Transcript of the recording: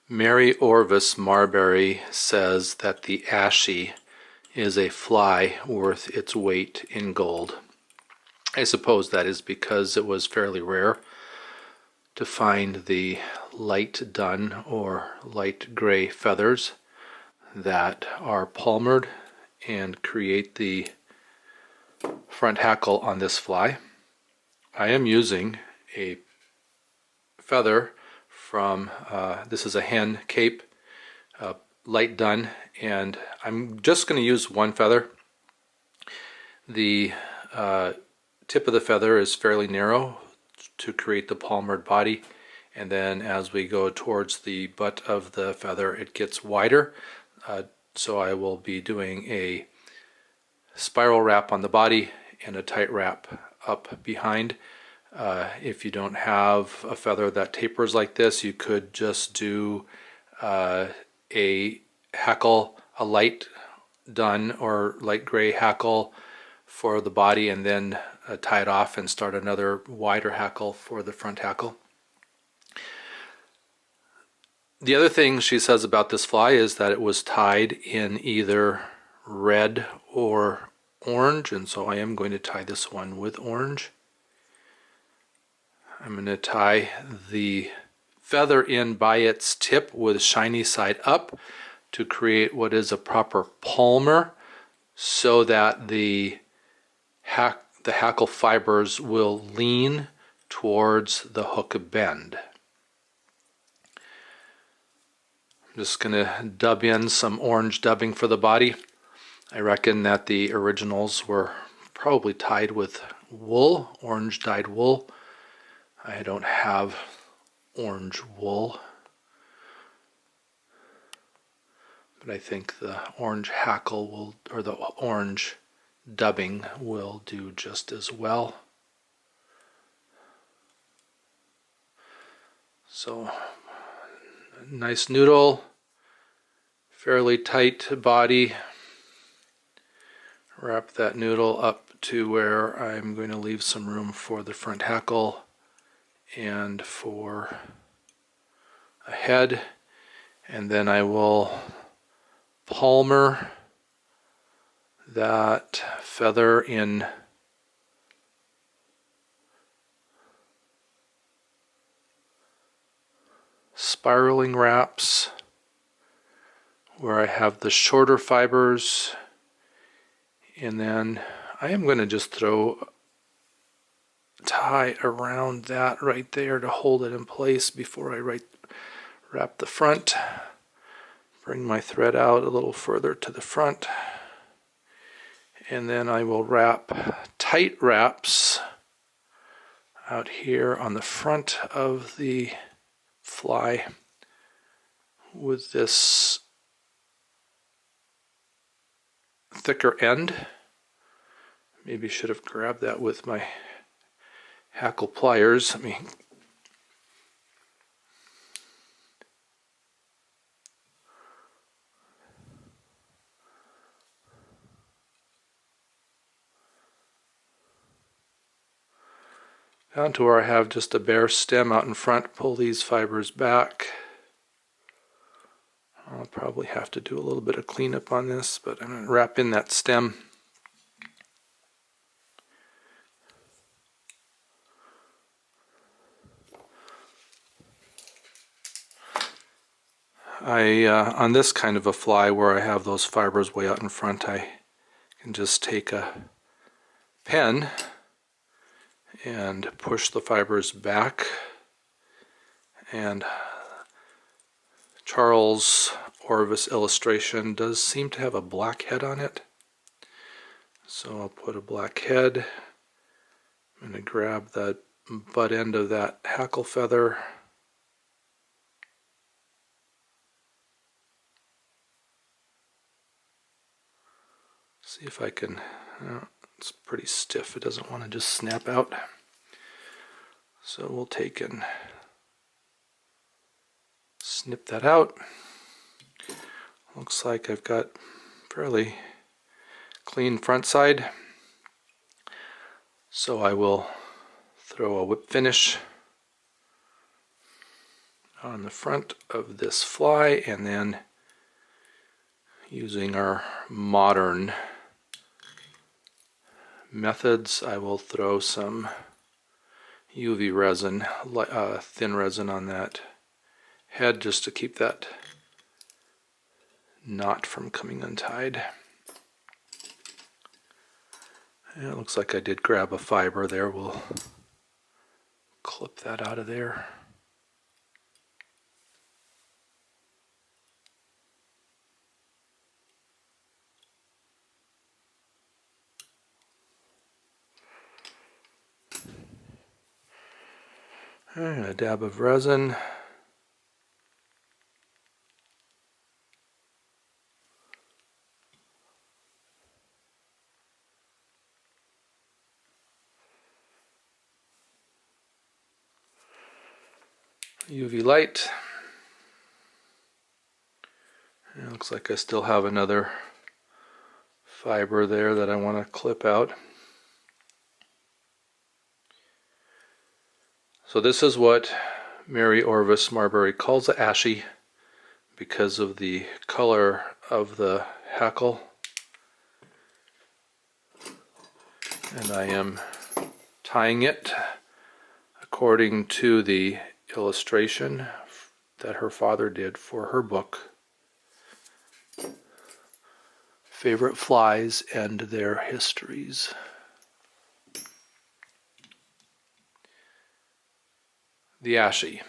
Mary Orvis Marbury says that the Ashy is a fly worth its weight in gold. I suppose that is because it was fairly rare to find the light dun or light gray feathers that are palmered and create the front hackle on this fly. I am using a feather from, this is a hen cape, light dun, and I'm just going to use one feather. The tip of the feather is fairly narrow to create the palmered body, and then as we go towards the butt of the feather it gets wider. So I will be doing a spiral wrap on the body and a tight wrap up behind. If you don't have a feather that tapers like this, you could just do a hackle, a light dun or light gray hackle for the body, and then tie it off and start another wider hackle for the front hackle. The other thing she says about this fly is that it was tied in either red or orange, and so I am going to tie this one with orange. I'm going to tie the feather in by its tip with shiny side up to create what is a proper palmer, so that the hackle fibers will lean towards the hook bend. I'm just going to dub in some orange dubbing for the body. I reckon that the originals were probably tied with wool, orange dyed wool. I don't have orange wool, but I think the orange hackle will, or the orange dubbing will do just as well. So, nice noodle, fairly tight body. Wrap that noodle up to where I'm going to leave some room for the front hackle and for a head, and then I will palmer that feather in spiraling wraps where I have the shorter fibers, and then I am going to just tie around that right there to hold it in place before I wrap the front. Bring my thread out a little further to the front, and then I will wrap tight wraps out here on the front of the fly with this thicker end. Maybe should have grabbed that with my hackle pliers. Let me down to where I have just a bare stem out in front. Pull these fibers back. I'll probably have to do a little bit of cleanup on this, but I'm going to wrap in that stem. On this kind of a fly where I have those fibers way out in front, I can just take a pen and push the fibers back, and Charles Orvis illustration does seem to have a black head on it, so I'll put a black head. I'm going to grab that butt end of that hackle feather, see if I can, it's pretty stiff, it doesn't want to just snap out. So we'll take and snip that out. Looks like I've got fairly clean front side. So I will throw a whip finish on the front of this fly, and then using our modern methods, I will throw some UV resin, thin resin on that head just to keep that knot from coming untied. And it looks like I did grab a fiber there. We'll clip that out of there. And a dab of resin. UV light. And it looks like I still have another fiber there that I want to clip out. So this is what Mary Orvis Marbury calls the Ashy because of the color of the hackle. And I am tying it according to the illustration that her father did for her book, Favorite Flies and Their Histories. The Ashy.